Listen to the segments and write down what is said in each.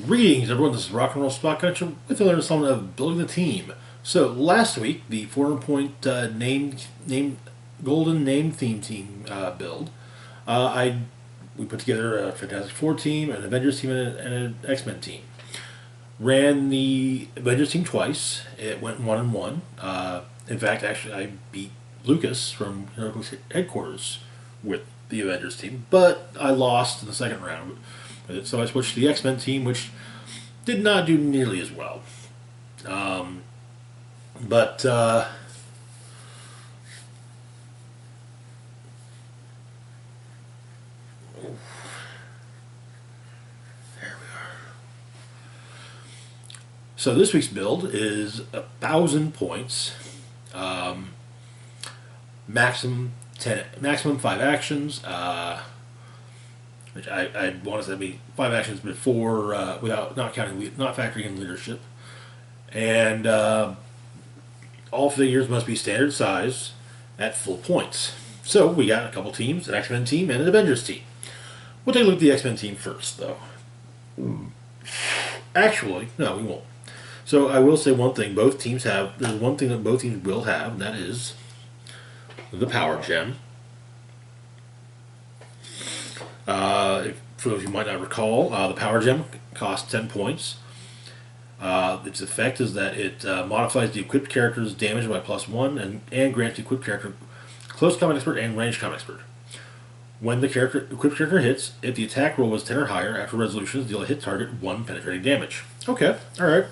Greetings, everyone. This is Rock and Roll Spot Culture with another installment of Building the Team. So last week, the 400-point golden name theme team build, we put together a Fantastic Four team, an Avengers team, and an X-Men team. Ran the Avengers team twice. It went 1-1. In fact, actually, I beat Lucas from HeroClix headquarters with the Avengers team, but I lost in the second round. So I switched to the X-Men team, which did not do nearly as well. But there we are. So this week's build is 1,000 points, maximum 5 actions. Which I want to say be 5 actions before, without not factoring in leadership, and all figures must be standard size at full points. So we got a couple teams: an X-Men team and an Avengers team. We'll take a look at the X-Men team first, though. Actually, no, we won't. So I will say one thing: both teams have. There's one thing that both teams will have, and that is the Power Gem. For those who might not recall, the Power Gem costs 10 points. Its effect is that it modifies the equipped character's damage by +1 and grants the equipped character Close Combat Expert and Range Combat Expert. When the equipped character hits, if the attack roll was 10 or higher, after resolutions, deal a hit target 1 penetrating damage. Okay, alright.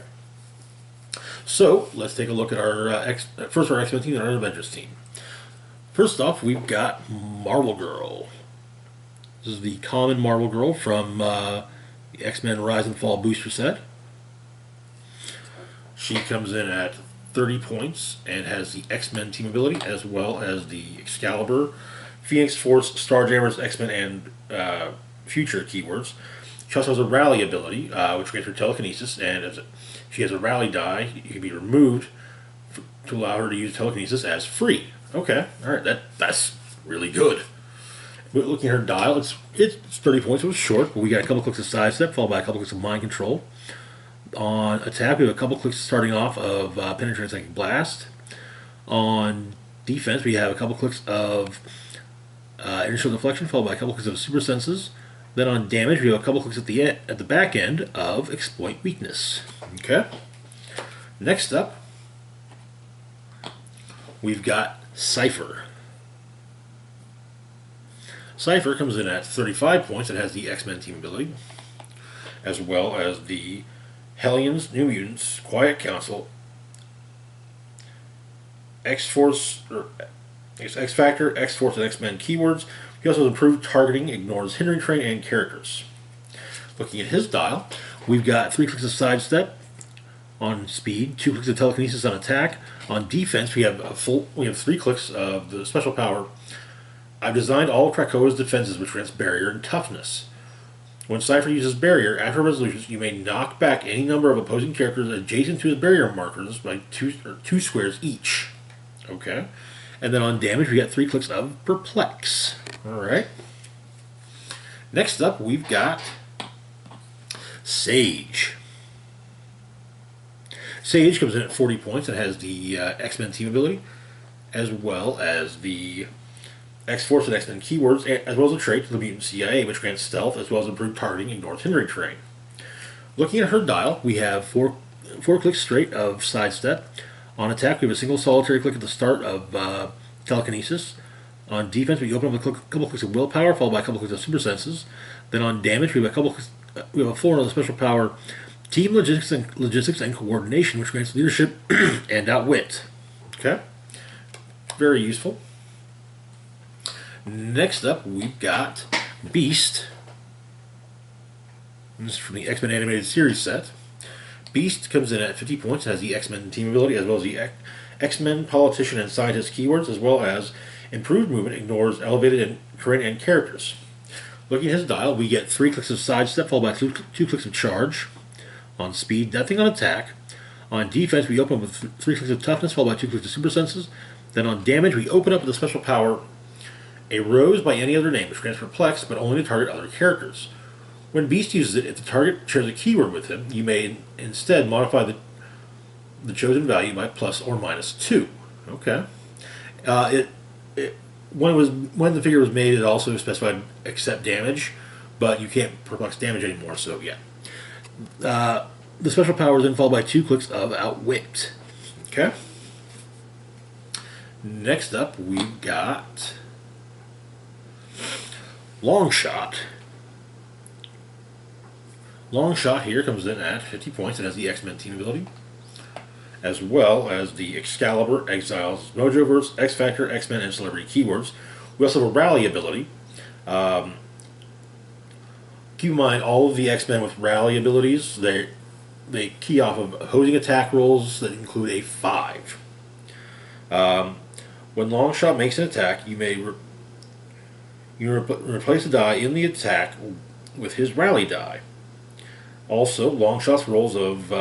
So, let's take a look at our first our X-Men team and our Avengers team. First off, we've got Marvel Girl. This is the common Marvel Girl from the X-Men Rise and Fall booster set. She comes in at 30 points and has the X-Men team ability as well as the Excalibur, Phoenix Force, Starjammers, X-Men, and Future keywords. She also has a Rally ability, which grants her telekinesis, and if she has a Rally die, it can be removed to allow her to use telekinesis as free. Okay, alright, that's really good. Looking at her dial, it's 30 points, so it's short, but we got a couple clicks of sidestep, followed by a couple clicks of mind control. On attack, we have a couple clicks starting off of penetrating psychic blast. On defense, we have a couple clicks of initial deflection, followed by a couple clicks of super senses. Then on damage, we have a couple clicks at the back end of exploit weakness. Okay. Next up, we've got Cypher. Cypher comes in at 35 points. It has the X-Men team ability, as well as the Hellions, New Mutants, Quiet Council, X-Force, X-Factor, X-Force, and X-Men keywords. He also has improved targeting, ignores hindering terrain and characters. Looking at his dial, we've got 3 clicks of sidestep on speed, 2 clicks of telekinesis on attack. On defense, we have 3 clicks of the special power. I've designed all of Krakoa's defenses, which grants barrier and toughness. When Cypher uses barrier, after resolutions, you may knock back any number of opposing characters adjacent to the barrier markers by 2 squares each. Okay. And then on damage, we got 3 clicks of Perplex. Alright. Next up, we've got Sage. Sage comes in at 40 points and has the X-Men team ability, as well as the X-Force and X-Men keywords, as well as a trait to the Mutant CIA, which grants stealth, as well as improved targeting, ignores hindering terrain. Looking at her dial, we have 4 clicks straight of sidestep. On attack, we have a single solitary click at the start of telekinesis. On defense, we open up a couple clicks of willpower, followed by a couple clicks of super senses. Then on damage, we have a 4 on the special power, team logistics and coordination, which grants leadership and outwit. Okay, very useful. Next up, we've got Beast. This is from the X-Men Animated Series set. Beast comes in at 50 points and has the X-Men team ability, as well as the X-Men Politician and Scientist keywords, as well as improved movement, ignores elevated terrain and characters. Looking at his dial, we get 3 clicks of sidestep, followed by 2 clicks of charge. On speed, nothing on attack. On defense, we open up with 3 clicks of toughness, followed by 2 clicks of super senses. Then on damage, we open up with a special power, a rose by any other name, which grants perplex, but only to target other characters. When Beast uses it, if the target shares a keyword with him, you may instead modify the chosen value by ±2. Okay. When the figure was made, it also specified accept damage, but you can't perplex damage anymore. So yeah. The special power is then followed by 2 clicks of Outwit. Okay. Next up, we've got Longshot. Longshot here comes in at 50 points. It has the X-Men team ability, as well as the Excalibur, Exiles, Mojoverse, X-Factor, X-Men, and Celebrity keywords. We also have a Rally ability. Keep in mind, all of the X-Men with Rally abilities, they key off of opposing attack rolls that include a 5. When Longshot makes an attack, you may replace a die in the attack with his Rally die. Also, Longshot's rolls of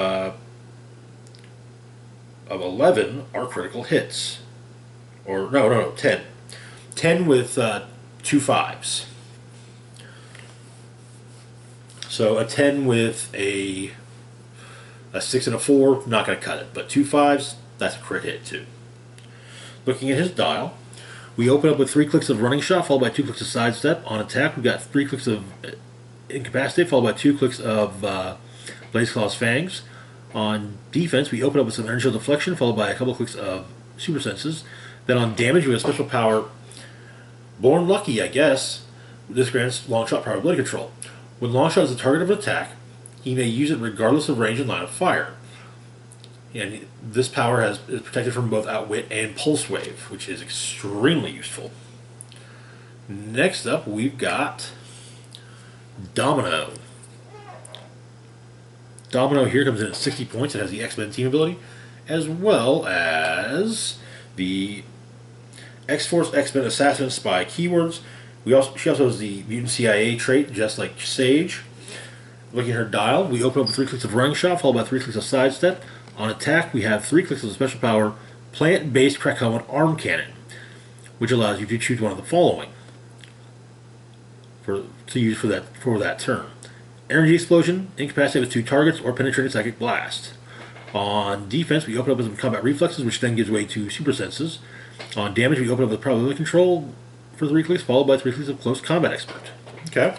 11 are critical hits. Or, no, 10. 10 with 2 5s. So a 10 with a 6 and a 4, not going to cut it. But 2 5s, that's a crit hit too. Looking at his dial, we open up with 3 clicks of Running Shot, followed by 2 clicks of Sidestep. On attack, we've got 3 clicks of Incapacitate, followed by 2 clicks of Blaze Claw's Fangs. On defense, we open up with some Energy Deflection, followed by a couple clicks of Super Senses. Then on damage, we have special power, Born Lucky, I guess. This grants Longshot probability control. When Longshot is the target of an attack, he may use it regardless of range and line of fire. And this power is protected from both Outwit and Pulse Wave, which is extremely useful. Next up, we've got Domino. Domino here comes in at 60 points. It has the X-Men team ability, as well as the X-Force, X-Men, Assassin, Spy keywords. She also has the Mutant CIA trait, just like Sage. Looking at her dial, we open up with 3 clicks of Running Shot, followed by 3 clicks of Sidestep. On attack, we have 3 clicks of the special power, Plant-Based Crack Helmet Arm Cannon, which allows you to choose one of the following to use for that turn: Energy Explosion, Incapacitate with 2 targets, or Penetrating Psychic Blast. On defense, we open up with some Combat Reflexes, which then gives way to Super Senses. On damage, we open up with Probability Control for 3 clicks, followed by 3 clicks of Close Combat Expert. Okay.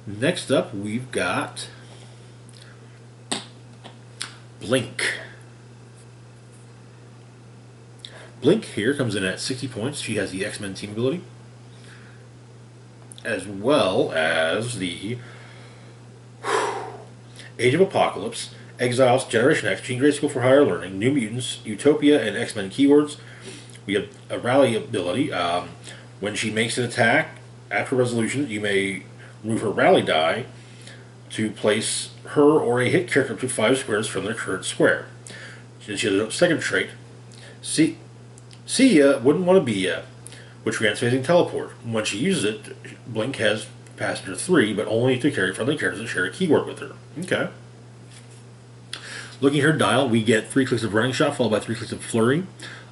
Next up, we've got Blink. Blink here comes in at 60 points. She has the X-Men team ability, as well as the Age of Apocalypse, Exiles, Generation X, Jean Grey School for Higher Learning, New Mutants, Utopia, and X-Men keywords. We have a Rally ability. When she makes an attack, after resolution, you may remove her Rally die to place her or a hit character up to 5 squares from their current square. She has a second trait, See Ya, Wouldn't Want to Be Ya, which grants Phasing Teleport. When she uses it, Blink has Passenger 3, but only to carry friendly characters that share a keyword with her. Okay. Looking at her dial, we get 3 clicks of Running Shot, followed by 3 clicks of Flurry.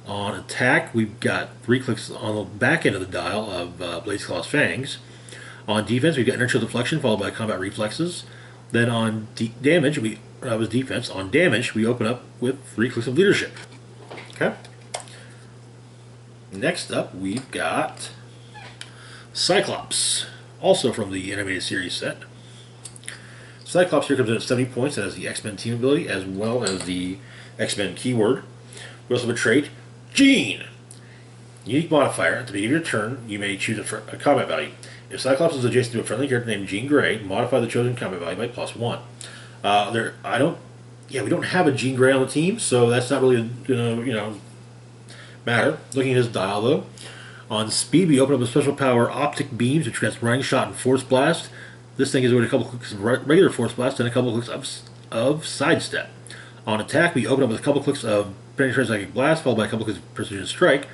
On attack, we've got 3 clicks on the back end of the dial of Blaze Claw's Fangs. On defense, we've got Inertial Deflection, followed by Combat Reflexes. Then on damage, that was defense. On damage, we open up with 3 clicks of Leadership. Okay. Next up, we've got Cyclops, also from the animated series set. Cyclops here comes in at 70 points and has the X-Men team ability, as well as the X-Men keyword. We also have a trait, Jean. Unique modifier. At the beginning of your turn, you may choose a combat value. If Cyclops is adjacent to a friendly character named Jean Grey, modify the chosen combat value by +1. We don't have a Jean Grey on the team, so that's not really gonna matter. Looking at his dial though, on speed we open up a special power Optic Beams, which grants Running Shot and Force Blast. This thing is with a couple clicks of regular Force Blast and a couple clicks of Sidestep. On attack, we open up with a couple clicks of Penetrating Psychic Blast, followed by a couple clicks of Precision Strike.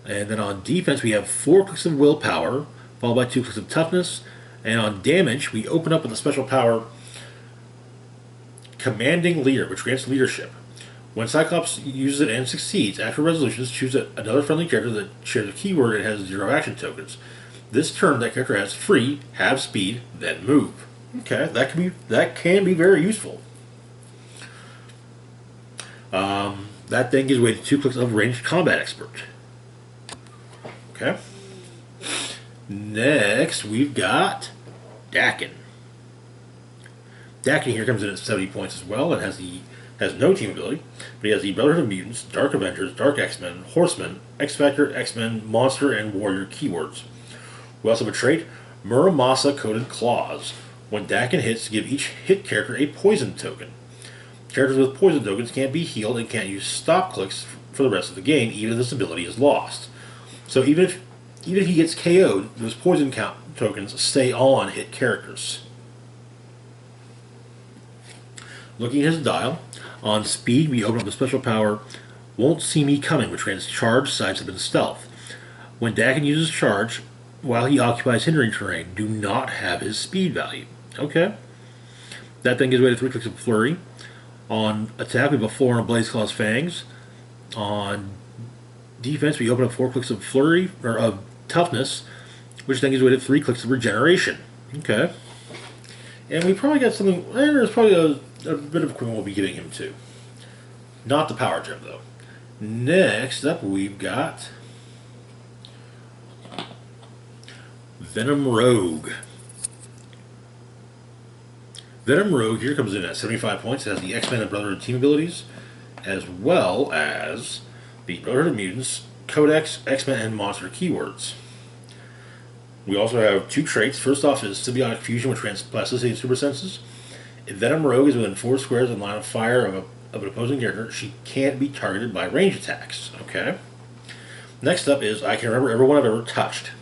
And then on defense, we have 4 clicks of Willpower, followed by 2 clicks of Toughness. And on damage, we open up with a special power, Commanding Leader, which grants leadership. When Cyclops uses it and succeeds, after resolutions, choose another friendly character that shares a keyword and has 0 action tokens. This turn, that character has free, have speed, then move. Okay, that can be very useful. That then gives way to 2 clicks of ranged combat expert. Okay. Next, we've got Dakin. Dakin here comes in at 70 points as well and has no team ability, but he has the Brotherhood of Mutants, Dark Avengers, Dark X-Men, Horsemen, X-Factor, X-Men, Monster, and Warrior keywords. We also have a trait, Muramasa Coated Claws. When Dakin hits, give each hit character a poison token. Characters with poison tokens can't be healed and can't use stop clicks for the rest of the game, even if this ability is lost. So even if he gets KO'd, those poison count tokens stay on hit characters. Looking at his dial, on speed we open up the special power, Won't See Me Coming, which grants charge, sidestep, and stealth. When Dakin uses charge, while he occupies hindering terrain, do not have his speed value. Okay. That then gives way to 3 clicks of flurry. On attack, we have a 4 on Blaze Claw's Fangs. On defense, we open up 4 clicks of flurry, or of toughness, which then gives way to 3 clicks of regeneration. Okay. And we probably got something, there's probably a bit of equipment we'll be giving him too. Not the power gem, though. Next up, we've got Venom Rogue. Venom Rogue here comes in at 75 points. It has the X-Men and Brotherhood team abilities, as well as the Brotherhood of Mutants, Codex, X-Men, and Monster keywords. We also have 2 traits. First off is Symbiotic Fusion, which grants plasticity and super senses. If Venom Rogue is within 4 squares in line of fire of an opposing character, she can't be targeted by range attacks. Okay. Next up is I Can Remember Everyone I've Ever Touched.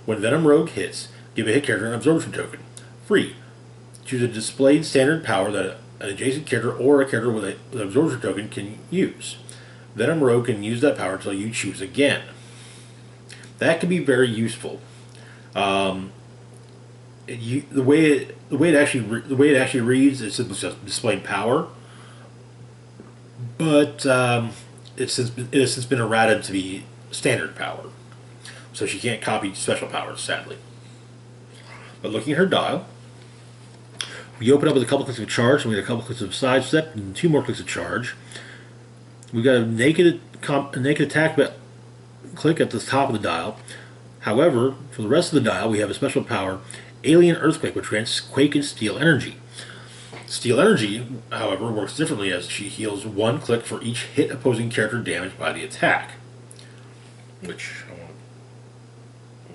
When Venom Rogue hits, give a hit character an absorption token. Free. Choose a displayed standard power that an adjacent character or a character with an absorption token can use. Venom Rogue can use that power until you choose again. That can be very useful. The way it actually reads is simply just displayed power, but it has since been errated to be standard power, so she can't copy special powers, sadly. But looking at her dial, we open up with a couple clicks of charge, and we get a couple clicks of sidestep, and 2 more clicks of charge. We've got a naked attack click at the top of the dial. However, for the rest of the dial, we have a special power, Alien Earthquake, which grants Quake and Steel Energy. Steel Energy, however, works differently as she heals 1 click for each hit opposing character damaged by the attack. Which I want.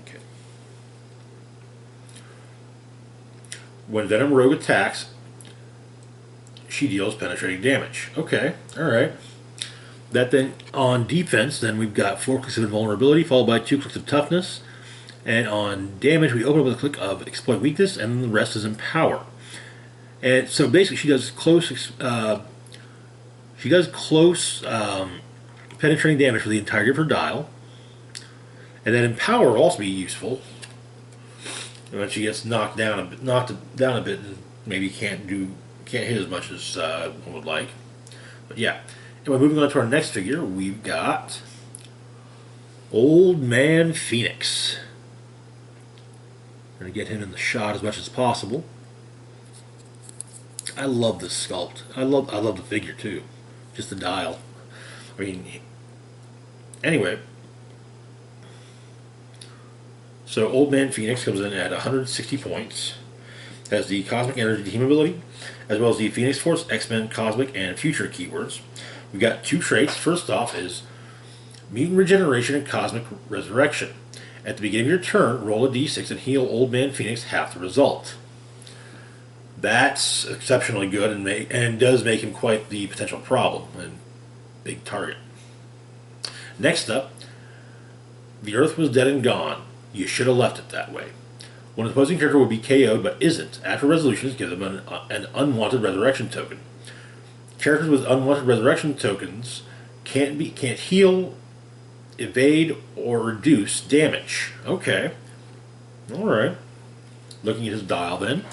Okay. When Venom Rogue attacks, she deals penetrating damage. Okay, alright. That then, on defense, then we've got 4 clicks of invulnerability, followed by 2 clicks of toughness. And on damage, we open up with a click of exploit weakness, and the rest is empower. And so basically, she does close penetrating damage for the entirety of her dial. And then empower will also be useful. And when she gets knocked down a bit, and maybe can't hit as much as one would like. But yeah. Anyway, moving on to our next figure, we've got Old Man Phoenix. We're going to get him in the shot as much as possible. I love this sculpt. I love the figure too. Just the dial. I mean, anyway. So Old Man Phoenix comes in at 160 points. Has the Cosmic Energy team ability, as well as the Phoenix Force, X-Men, Cosmic, and Future keywords. We've got 2 traits. First off is Mutant Regeneration and Cosmic Resurrection. At the beginning of your turn, roll a d6 and heal Old Man Phoenix half the result. That's exceptionally good and does make him quite the potential problem and big target. Next up, the Earth was dead and gone. You should have left it that way. When an opposing character would be KO'd but isn't, after resolutions, give them an unwanted resurrection token. Characters with unwanted resurrection tokens can't heal, evade, or reduce damage. Okay. Alright. Looking at his dial then.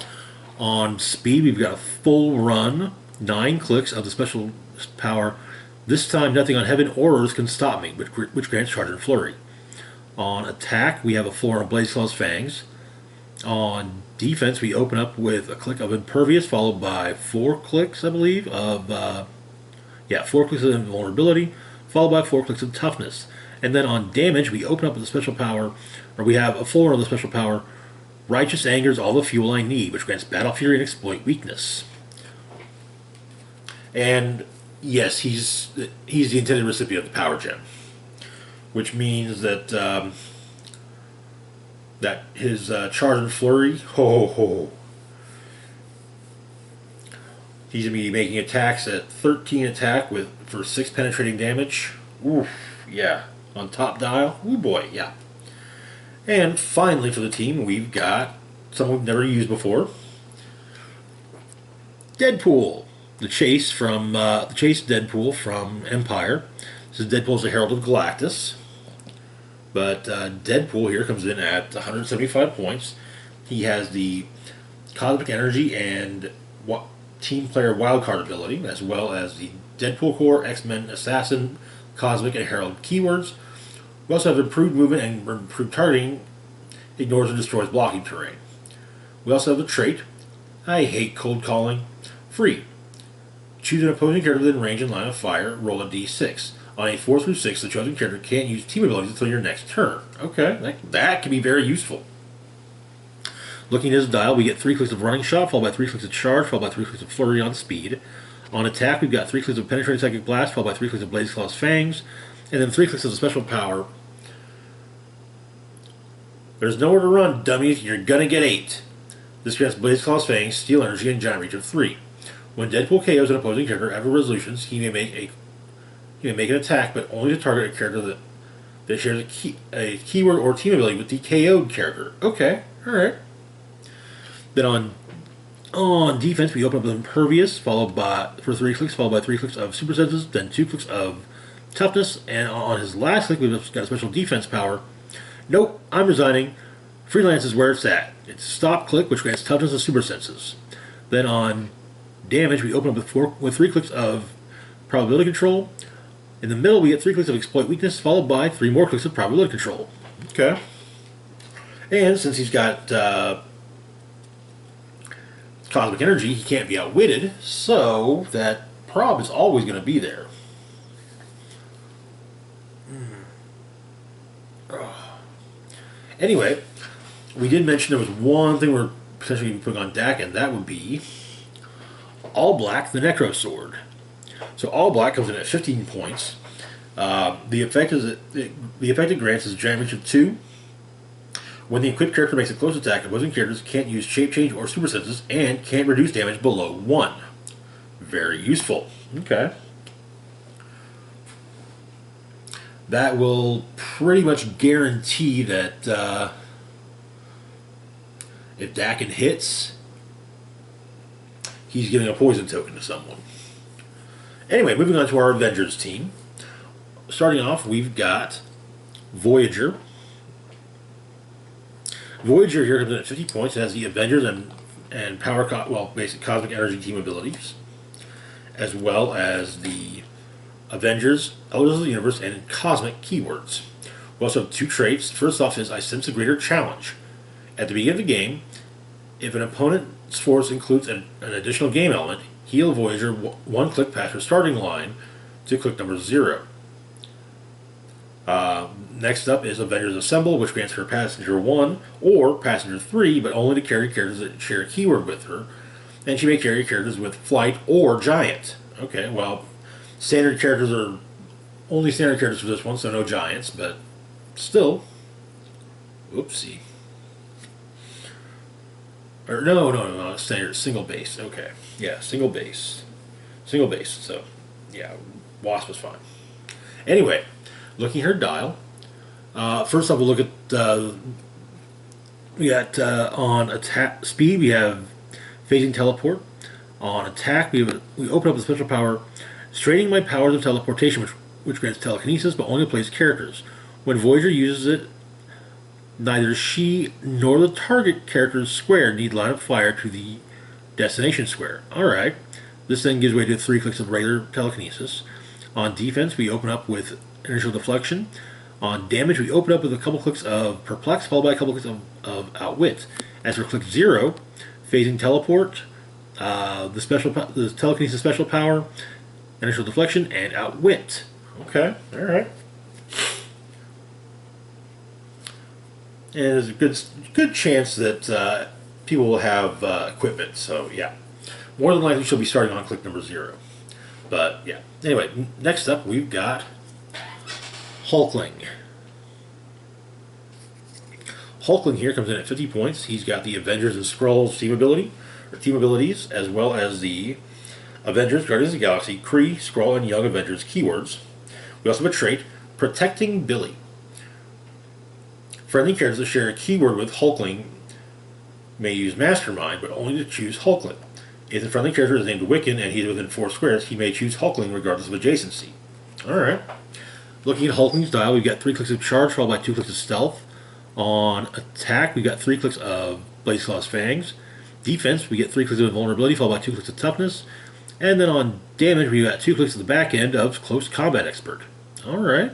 On speed, we've got a full run, 9 clicks of the special power. This time, nothing on heaven or earth can stop me, which grants charge and flurry. On attack, we have a 4 on Blaze Claw's Fangs. On defense, we open up with a click of Impervious, followed by 4 clicks, I believe, of 4 clicks of Invulnerability, followed by 4 clicks of Toughness. And then on damage, we open up with a special power, or we have a 4 on the special power, Righteous Anger is all the fuel I need, which grants Battle Fury and Exploit Weakness. And yes, he's the intended recipient of the Power Gem, which means that that his Charge and Flurry, he's going to be making attacks at 13 attack for 6 penetrating damage. Oof, yeah. On top dial. Ooh boy, yeah. And finally for the team, we've got someone we've never used before. Deadpool. The Chase Deadpool from Empire. This is Deadpool's the Herald of Galactus. But Deadpool here comes in at 175 points. He has the Cosmic Energy and Team Player Wildcard ability, as well as the Deadpool Core, X-Men Assassin, Cosmic, and Herald keywords. We also have improved movement and improved targeting, ignores and destroys blocking terrain. We also have the trait, I hate cold calling, free. Choose an opposing character within range and line of fire, roll a d6. On a 4 through 6, the chosen character can't use team abilities until your next turn. Okay, that can be very useful. Looking at his dial, we get 3 clicks of Running Shot, followed by 3 clicks of Charge, followed by 3 clicks of Flurry on speed. On attack, we've got 3 clicks of Penetrating Psychic Blast, followed by 3 clicks of Blaze Claw's Fangs, and then 3 clicks of the special power. There's nowhere to run, dummies. You're gonna get 8. This grants Blaze Claw's Fangs, Steel Energy, and Giant Reach of 3. When Deadpool KOs an opposing character after resolutions, he may make an attack, but only to target a character that shares a keyword or team ability with the KO'd character. Okay, alright. Then on defense, we open up with Impervious, for 3 clicks, followed by 3 clicks of Super Senses, then 2 clicks of Toughness, and on his last click, we've got a special defense power. Nope, I'm resigning. Freelance is where it's at. It's Stop Click, which grants Toughness and Super Senses. Then on damage, we open up with 3 clicks of Probability Control. In the middle, we get 3 clicks of Exploit Weakness, followed by 3 more clicks of Probability Control. Okay. And since he's got Cosmic Energy, he can't be outwitted, so that prob is always going to be there. Anyway, we did mention there was one thing we're potentially putting on Dakin, that would be All Black, the Necro Sword. So All Black comes in at 15 points. The effect it grants is Giant Reach of 2. When the equipped character makes a close attack, opposing characters can't use Shape Change or Super Senses and can't reduce damage below 1. Very useful. Okay. That will pretty much guarantee that if Dakin hits, he's giving a poison token to someone. Anyway, moving on to our Avengers team. Starting off, we've got Voyager. Voyager here comes in at 50 points. It has the Avengers and basic Cosmic Energy team abilities, as well as the Avengers, Elders of the Universe, and Cosmic keywords. We also have 2 traits. First off is I Sense a Greater Challenge. At the beginning of the game, if an opponent's force includes an additional game element, heal Voyager 1 click past her starting line to click number 0. Next up is Avengers Assemble, which grants her Passenger 1 or Passenger 3, but only to carry characters that share a keyword with her. And she may carry characters with Flight or Giant. Okay, well, standard characters are only standard characters for this one, so no Giants, but still. Oopsie. Or no, standard, single base. Okay, yeah, single base. Single base, so, yeah, Wasp was fine. Anyway, looking at her dial, first off, we'll look at, we got, on attack speed, we have Phasing Teleport. On attack, we open up the special power, Straining My Powers of Teleportation, which grants telekinesis, but only plays characters. When Voyager uses it, neither she nor the target character's square need line of fire to the destination square. Alright. This then gives way to 3 clicks of regular telekinesis. On defense, we open up with initial deflection. On damage, we open up with a couple clicks of perplex, followed by a couple clicks of outwit. As for click 0, phasing teleport, the telekinesis special power, initial deflection, and outwit. Okay, all right. And there's a good chance that people will have equipment. So yeah, more than likely she'll be starting on click number 0. But yeah. Anyway, next up we've got Hulkling. Hulkling here comes in at 50 points. He's got the Avengers and Skrulls team abilities, as well as the Avengers, Guardians of the Galaxy, Kree, Skrull, and Young Avengers keywords. We also have a trait, Protecting Billy. Friendly characters that share a keyword with Hulkling may use Mastermind, but only to choose Hulkling. If the friendly character is named Wiccan and he is within 4 squares, he may choose Hulkling regardless of adjacency. Alright. Looking at Hulkling's dial, we've got 3 clicks of charge, followed by 2 clicks of stealth. On attack, we've got 3 clicks of Blaze Claw's Fangs. Defense, we get 3 clicks of invulnerability, followed by 2 clicks of toughness. And then on damage, we've got 2 clicks at the back end of Close Combat Expert. Alright.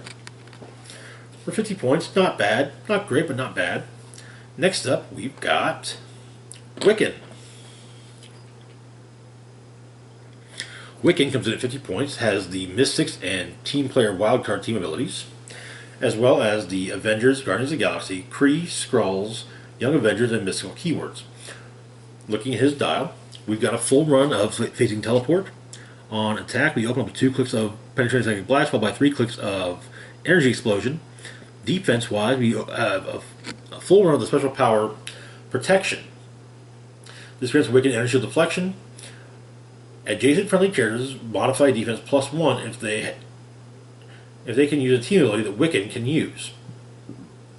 For 50 points, not bad. Not great, but not bad. Next up, we've got Wiccan. Wiccan comes in at 50 points, has the Mystics and Team Player Wildcard team abilities, as well as the Avengers, Guardians of the Galaxy, Kree, Skrulls, Young Avengers, and Mystical keywords. Looking at his dial, we've got a full run of phasing teleport. On attack, we open up with 2 clicks of penetrating psychic blast, followed by 3 clicks of energy explosion. Defense-wise, we have a full run of the special power protection. This grants Wiccan energy deflection. Adjacent friendly characters modify defense +1 if they can use a team ability that Wiccan can use.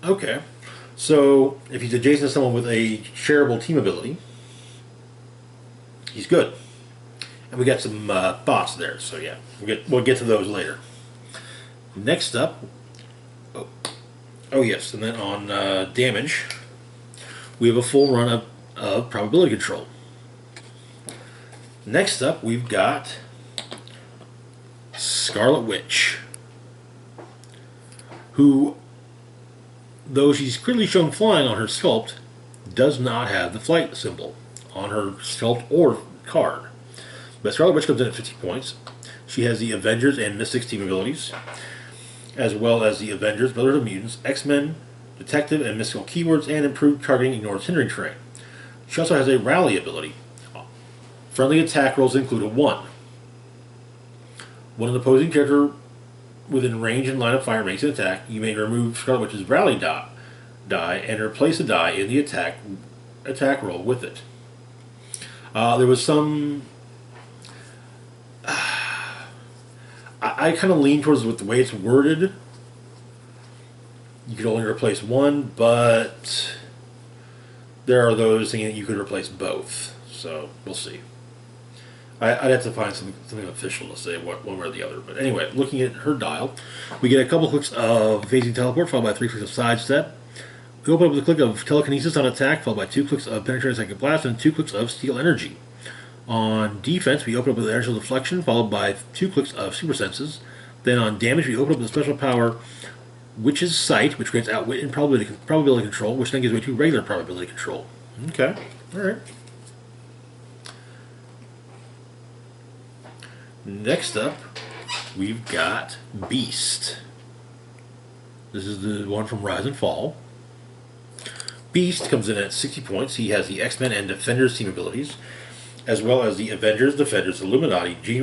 Okay, so if he's adjacent to someone with a shareable team ability, he's good. And we got some thoughts there, so yeah, we'll get to those later. Next up, oh yes, and then on damage, we have a full run of probability control. Next up, we've got Scarlet Witch, who, though she's clearly shown flying on her sculpt, does not have the flight symbol on her sculpt or card. But Scarlet Witch comes in at 50 points. She has the Avengers and Mystics team abilities, as well as the Avengers, Brothers of Mutants, X-Men, Detective, and Mystical keywords, and improved targeting ignores hindering terrain. She also has a Rally ability. Friendly attack rolls include a 1. When an opposing character within range and line of fire makes an attack, you may remove Scarlet Witch's Rally die and replace the die in the attack roll with it. There was some... I kind of lean towards with the way it's worded. You could only replace 1, but there are those thinking that you could replace both. So we'll see. I'd have to find something official to say one way or the other. But anyway, looking at her dial, we get a couple clicks of phasing teleport, followed by 3 clicks of sidestep. We open up with a click of telekinesis on attack, followed by 2 clicks of penetrating psychic blast, and 2 clicks of steal energy. On defense, we open up with energy deflection, followed by 2 clicks of super senses. Then on damage, we open up with a special power, Witch's Sight, which grants outwit and probability control, which then gives way to regular probability control. Okay, alright. Next up, we've got Beast. This is the one from Rise and Fall. Beast comes in at 60 points. He has the X-Men and Defenders team abilities, as well as the Avengers, Defenders, Illuminati, Jean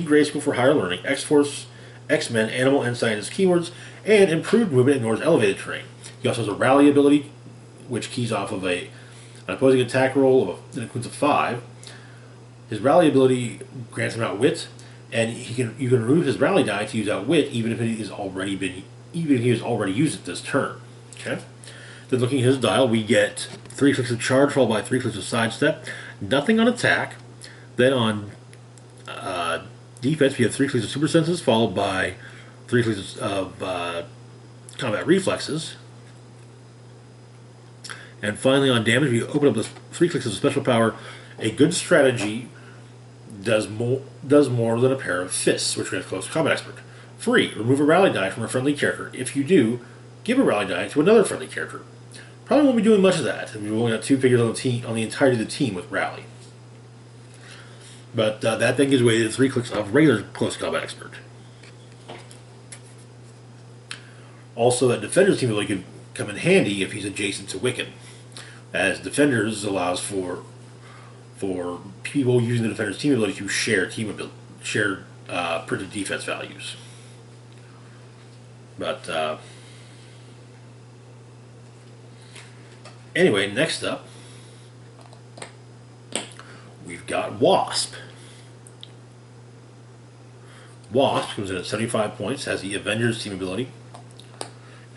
Grey School for Higher Learning, X-Force, X-Men, Animal, and Scientist keywords, and improved movement ignores elevated terrain. He also has a Rally ability, which keys off of an opposing attack roll that includes a 5. His Rally ability grants him Outwit, and you can remove his Rally die to use Outwit, even if he has already used it this turn. Okay. Then looking at his dial, we get 3 clicks of charge, followed by 3 clicks of sidestep. Nothing on attack. Then on defense, we have 3 clicks of super senses, followed by 3 clicks of combat reflexes. And finally, on damage, we open up with 3 clicks of special power, a good strategy does more than a pair of fists, which grants close combat expert. 3. Remove a rally die from a friendly character. If you do, give a rally die to another friendly character. Probably won't be doing much of that. We've only got 2 figures on the entirety of the team with rally. But that then gives way to 3 clicks of regular close combat expert. Also, that Defender's team ability could come in handy if he's adjacent to Wiccan, as Defenders allows for people using the Defender's team ability to share printed defense values. But anyway, next up, we've got Wasp. Wasp comes in at 75 points, has the Avengers team ability,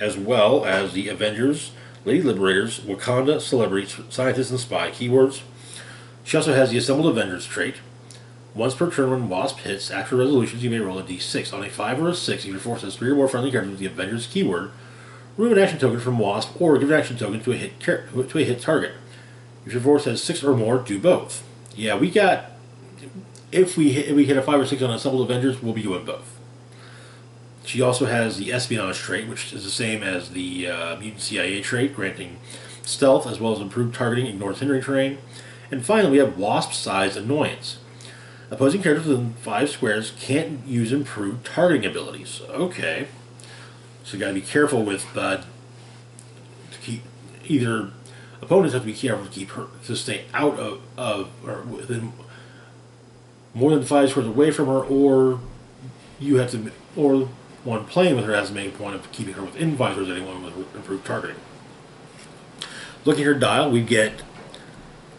as well as the Avengers, Lady Liberators, Wakanda, Celebrities, Scientists, and Spy keywords. She also has the Assembled Avengers trait. Once per turn when Wasp hits, after resolutions, you may roll a d6. On a 5 or a 6, if your force has 3 or more friendly characters with the Avengers keyword, remove an action token from Wasp or give an action token to a hit target. If your force has 6 or more, do both. Yeah, we got... If we hit a 5 or 6 on Assembled Avengers, we'll be doing both. She also has the Espionage trait, which is the same as the Mutant CIA trait, granting stealth as well as improved targeting, ignores hindering terrain. And finally, we have Wasp-sized Annoyance. Opposing characters within 5 squares can't use improved targeting abilities. Okay. So you gotta be careful with to keep either opponents have to be careful to keep her to stay out of or within more than 5 squares away from her, or you have to, or one playing with her has to make a point of keeping her within 5 squares of anyone with improved targeting. Looking at her dial, we get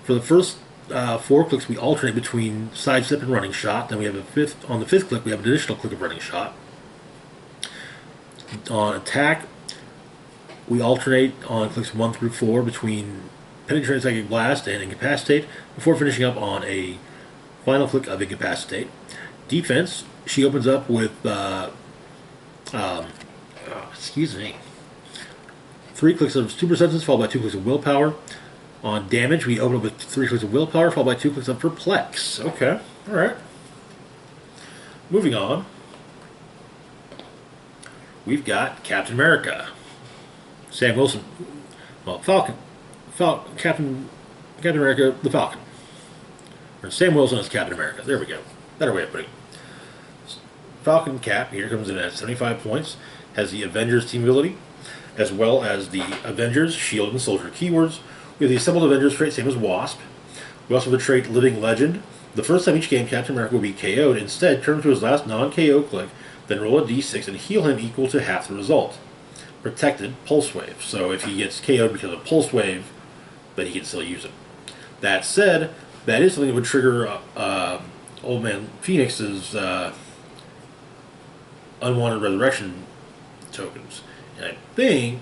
for the first 4 clicks we alternate between sidestep and running shot. Then we have on the 5th click we have an additional click of running shot. On attack, we alternate on clicks 1 through 4 between Penetrating Psychic Blast and Incapacitate, before finishing up on a final click of Incapacitate. Defense, she opens up with, 3 clicks of Super Senses, followed by 2 clicks of Willpower. On damage, we open up with 3 clicks of Willpower, followed by 2 clicks of Perplex. Okay, alright. Moving on. We've got Captain America. Sam Wilson. Well, Captain America, the Falcon. Or Sam Wilson as Captain America. There we go. Better way of putting it. Falcon Cap here comes in at 75 points. Has the Avengers team ability, as well as the Avengers, Shield, and Soldier keywords. We have the Assembled Avengers trait, same as Wasp. We also have the trait Living Legend. The first time each game Captain America will be KO'd, instead turn to his last non-KO click, then roll a d6 and heal him equal to half the result. Protected Pulse Wave. So if he gets KO'd because of Pulse Wave, then he can still use it. That said, that is something that would trigger Old Man Phoenix's unwanted resurrection tokens. And I think...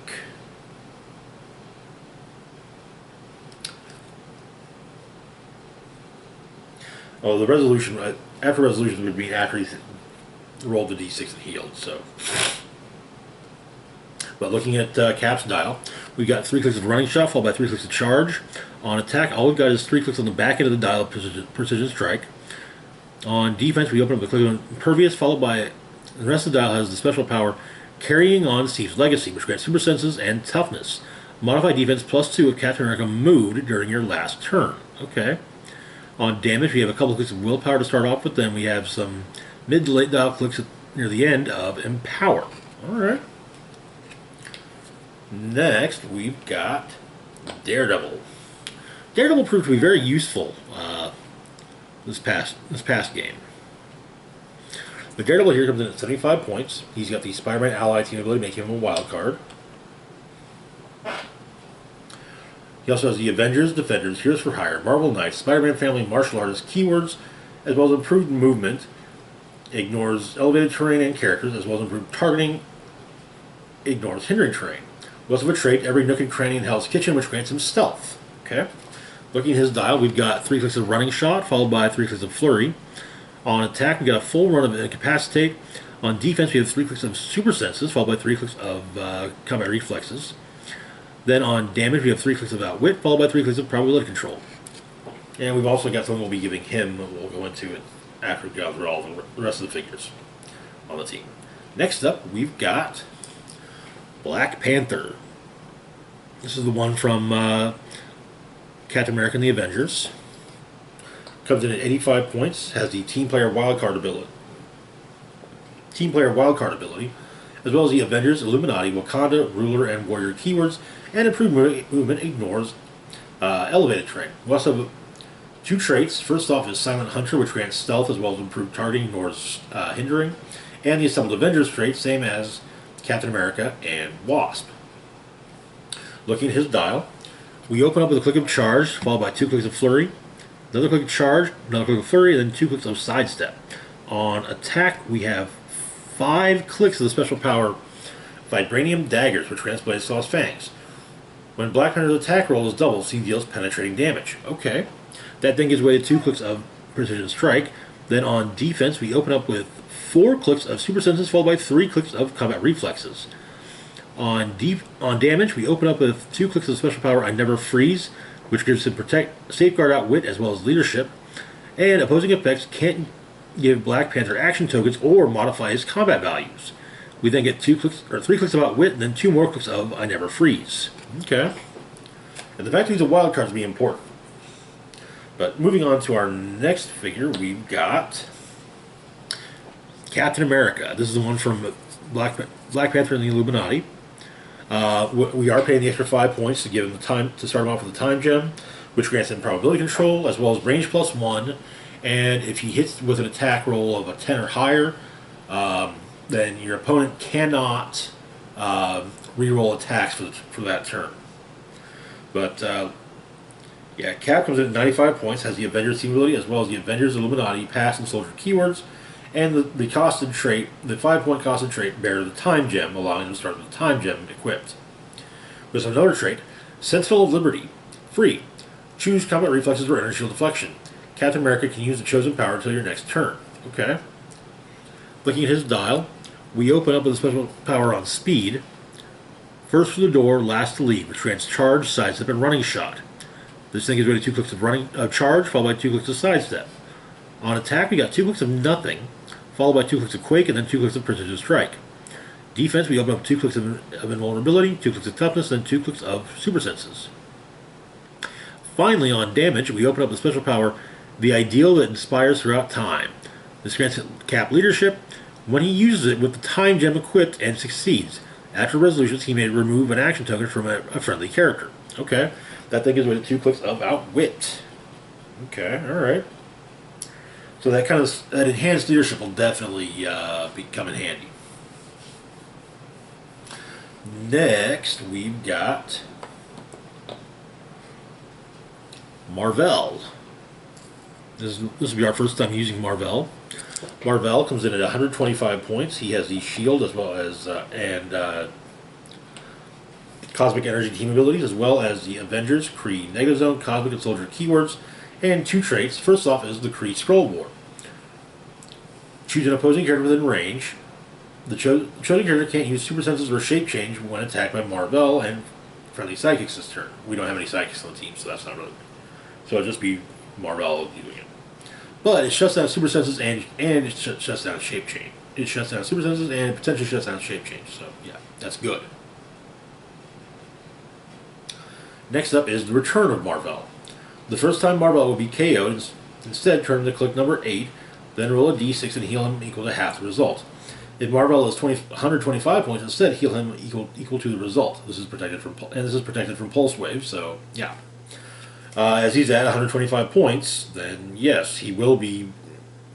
Oh, the resolution, after resolution would be after he rolled the d6 and healed, so. But looking at Cap's dial, we've got 3 clicks of running shot, followed by 3 clicks of charge. On attack, all we've got is 3 clicks on the back end of the dial of precision strike. On defense, we open up the click of impervious, followed by the rest of the dial has the special power Carrying On Steve's Legacy, which grants super senses and toughness. Modify defense +2 if Captain America moved during your last turn. Okay. On damage, we have a couple of clicks of Willpower to start off with, then we have some mid to late dial clicks near the end of Empower. Alright. Next, we've got Daredevil. Daredevil proved to be very useful this past game. The Daredevil here comes in at 75 points. He's got the Spider-Man Ally team ability, making him a wild card. He also has the Avengers, Defenders, Heroes for Hire, Marvel Knights, Spider-Man Family, Martial Artists, keywords, as well as improved movement, ignores elevated terrain and characters, as well as improved targeting, ignores hindering terrain. We also have a trait, Every Nook and Cranny in Hell's Kitchen, which grants him stealth. Okay. Looking at his dial, we've got 3 clicks of Running Shot, followed by 3 clicks of Flurry. On attack, we've got a full run of Incapacitate. On defense, we have 3 clicks of Super Senses, followed by 3 clicks of Combat Reflexes. Then on damage, we have 3 clicks of Outwit, followed by 3 clicks of Probability Control. And we've also got something we'll be giving him. We'll go into it after we go through all the rest of the figures on the team. Next up, we've got Black Panther. This is the one from Captain America and the Avengers. Comes in at 85 points. Has the Team Player Wildcard ability. As well as the Avengers, Illuminati, Wakanda, Ruler, and Warrior keywords, and improved movement ignores elevated terrain. We also have 2 traits. First off is Silent Hunter, which grants stealth as well as improved targeting, ignores hindering. And the Assembled Avengers trait, same as Captain America and Wasp. Looking at his dial, we open up with a click of charge, followed by 2 clicks of flurry, another click of charge, another click of flurry, and then 2 clicks of sidestep. On attack, we have 5 clicks of the special power Vibranium Daggers, which grants Blade Saw's fangs. When Black Panther's attack roll is doubled, he deals penetrating damage. Okay. That then gives way to 2 clicks of Precision Strike. Then on defense, we open up with 4 clicks of Super Senses, followed by 3 clicks of Combat Reflexes. On damage, we open up with 2 clicks of special power I Never Freeze, which gives him Safeguard, Outwit, as well as Leadership. And opposing effects can't give Black Panther action tokens or modify his combat values. We then get 3 clicks of Outwit, and then 2 more clicks of I Never Freeze. Okay. And the fact that he's a wild card is be important. But moving on to our next figure, we've got Captain America. This is the one from Black Panther and the Illuminati. We are paying the extra 5 points to give him the time to start him off with the time gem, which grants him probability control as well as range +1. And if he hits with an attack roll of a 10 or higher, then your opponent cannot reroll attacks for that turn. But yeah, Cap comes in at 95 points, has the Avengers team ability as well as the Avengers, Illuminati, Pass, and Soldier keywords, and the costed trait, the 5-point costed trait, bears the time gem, allowing him to start with the time gem equipped. There's another trait, Sentinel of Liberty, free. Choose combat reflexes or energy shield deflection. Captain America can use the chosen power until your next turn. Okay. Looking at his dial, we open up with a special power on speed. First through the door, last to leave, which grants charge, sidestep, and running shot. This thing is ready 2 clicks of charge, followed by 2 clicks of sidestep. On attack, we got 2 clicks of nothing, followed by 2 clicks of quake, and then 2 clicks of precision strike. Defense, we open up 2 clicks of invulnerability, 2 clicks of toughness, then 2 clicks of super senses. Finally, on damage, we open up the special power, the ideal that inspires throughout time. This grants Cap leadership when he uses it with the time gem equipped and succeeds. After resolutions, he may remove an action token from a friendly character. Okay. That thing gives way to 2 clicks of Outwit. Okay, alright. So that enhanced leadership will definitely come in handy. Next, we've got Marvel. This will be our first time using Marvel. Marvel comes in at 125 points. He has the shield as well as Cosmic Energy team abilities, as well as the Avengers, Kree Negazone, Cosmic, and Soldier keywords, and 2 traits. First off is the Kree Scroll War. Choose an opposing character within range. The chosen character can't use super senses or shape change when attacked by Marvel and friendly psychics this turn. We don't have any psychics on the team, so that's not really. So it'll just be Marvel doing it. But it shuts down super senses and it shuts down shape change. It shuts down super senses and potentially shuts down shape change. So yeah, that's good. Next up is the return of Marvel. The first time Marvel will be KO'd, instead turn to click number 8, then roll a d6 and heal him equal to half the result. If Marvel is 125 points, instead heal him equal to the result. This is protected from Pulse Wave, so yeah. As he's at 125 points, then yes, he will be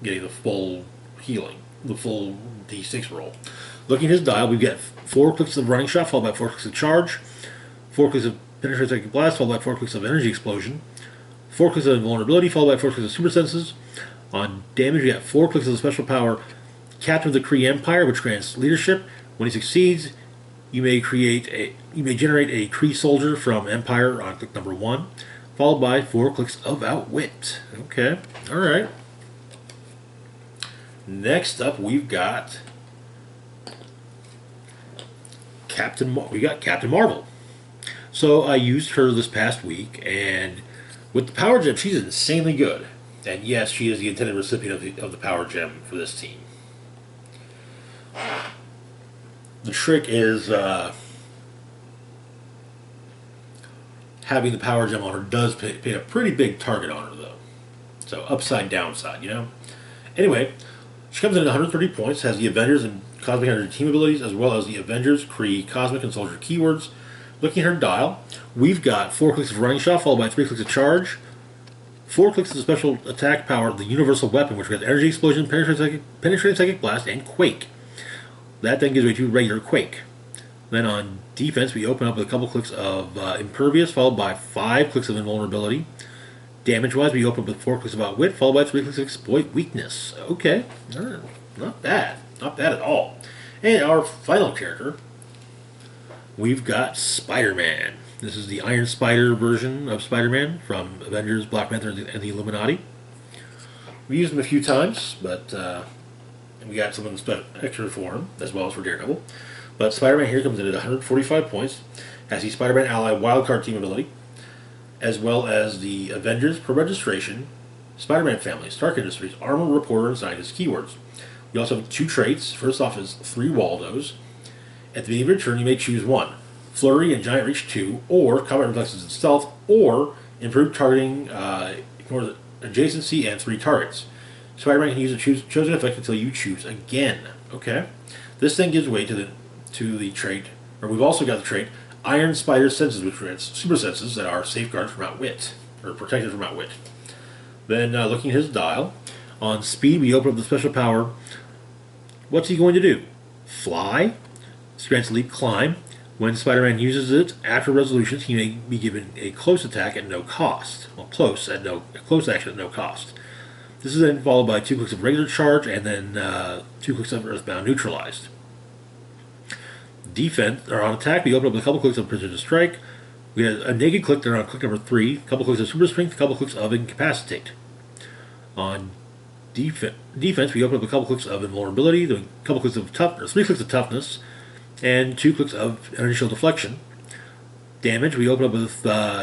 getting the full healing, the full d6 roll. Looking at his dial, we get 4 clicks of running shot, followed by 4 clicks of charge, 4 clicks of penetrating blast, followed by 4 clicks of energy explosion, 4 clicks of invulnerability, followed by 4 clicks of super senses. On damage, we get 4 clicks of the special power Captain of the Kree Empire, which grants leadership. When he succeeds, you may generate a Kree soldier from Empire on click number 1, followed by 4 clicks of Outwit. Okay, all right. Next up, we've got Captain Marvel. So I used her this past week, and With the Power Gem, she's insanely good. And yes, she is the intended recipient of the Power Gem for this team. The trick is having the Power Gem on her does paint a pretty big target on her, though. So upside, downside, you know? Anyway, she comes in at 130 points, has the Avengers and Cosmic Energy team abilities, as well as the Avengers, Kree, Cosmic, and Soldier keywords. Looking at her dial, we've got 4 clicks of Running Shot, followed by 3 clicks of Charge, 4 clicks of the special attack power, the Universal Weapon, which has Energy Explosion, Penetrating Psychic Blast, and Quake. That then gives way to regular Quake. Then on defense, we open up with a couple clicks of Impervious, followed by 5 clicks of Invulnerability. Damage-wise, we open up with 4 clicks of Outwit, followed by 3 clicks of Exploit Weakness. Okay, not bad. Not bad at all. And our final character, we've got Spider-Man. This is the Iron Spider version of Spider-Man from Avengers, Black Panther, and the Illuminati. We used him a few times, but we got something extra for him, as well as for Daredevil. But Spider-Man here comes in at 145 points, has the Spider-Man Ally Wildcard team ability, as well as the Avengers per registration, Spider-Man family, Stark Industries, Armor Reporter, and Scientist keywords. We also have 2 traits. First off is 3 Waldos. At the beginning of your turn, you may choose one: Flurry and Giant Reach 2, or Combat Reflexes and Stealth, or Improved Targeting, ignore the adjacency, and 3 targets. Spider-Man can use a chosen effect until you choose again. Okay, this then gives way to the trait, or we've also got the trait Iron Spider Senses, which grants super senses that are safeguarded from outwit, or protected from outwit. Then looking at his dial, on speed we open up the special power. What's he going to do? Fly. This grants Leap Climb. When Spider-Man uses it after resolutions, he may be given a close attack at no cost. Well, close action at no cost. This is then followed by 2 clicks of regular charge, and then 2 clicks of Earthbound Neutralized. Defense, or on attack, we open up with a couple clicks of Precision Strike. We have a naked click there on click number 3, a couple clicks of Super Strength, a couple clicks of Incapacitate. On defense, we open up a couple clicks of Invulnerability, a couple clicks of Toughness, 3 clicks of Toughness, and 2 clicks of Initial Deflection. Damage, we open up with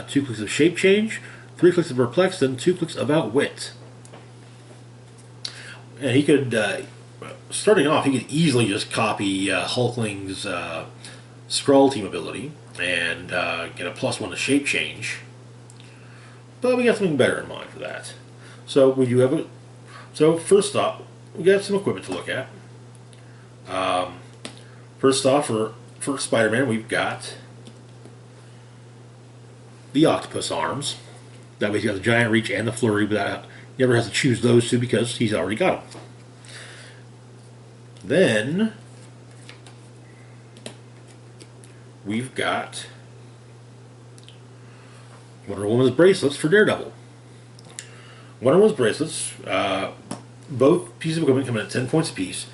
2 clicks of Shape Change, 3 clicks of Perplex, then 2 clicks of Outwit. And he could, starting off, he could easily just copy Hulkling's Skrull team ability and get a +1 to Shape Change. But we got something better in mind for that. So we do have So first off, we got some equipment to look at. First off, for Spider-Man, we've got the octopus arms. That way he's got the Giant Reach and the Flurry, but he never has to choose those 2 because he's already got them. Then we've got Wonder Woman's bracelets for Daredevil. Wonder Woman's bracelets, both pieces of equipment come in at 10 points apiece.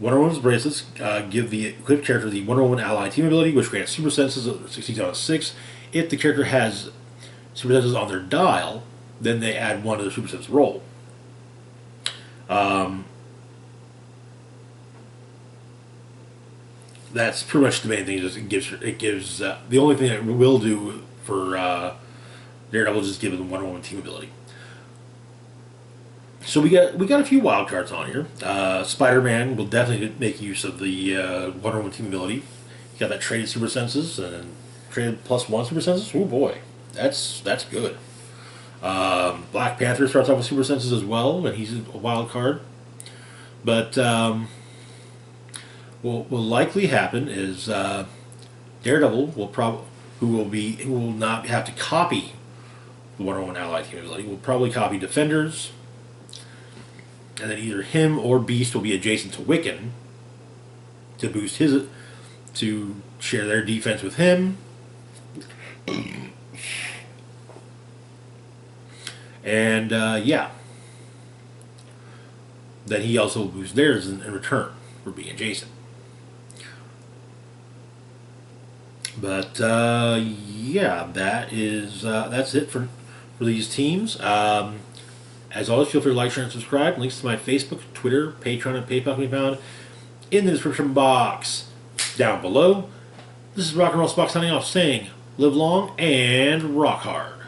Wonder Woman's bracelets give the equipped character the Wonder Woman Ally team ability, which grants super senses of 16 out of 6. If the character has super senses on their dial, then they add 1 to their super sense roll. That's pretty much the main thing. It gives the only thing it will do for Daredevil is just give them Wonder Woman team ability. So we got a few wild cards on here. Spider-Man will definitely make use of the Wonder Woman team ability. You got that traded super senses and traded +1 super senses. Oh boy, that's good. Black Panther starts off with super senses as well, and he's a wild card. But what will likely happen is Daredevil who will not have to copy the Wonder Woman Ally team ability. Will probably copy Defenders. And then either him or Beast will be adjacent to Wiccan to boost to share their defense with him. And yeah, then he also will boost theirs in return for being adjacent. But yeah, that's it for these teams. As always, feel free to like, share, and subscribe. Links to my Facebook, Twitter, Patreon, and PayPal can be found in the description box down below. This is Rock and Roll Spock signing off, saying, live long and rock hard.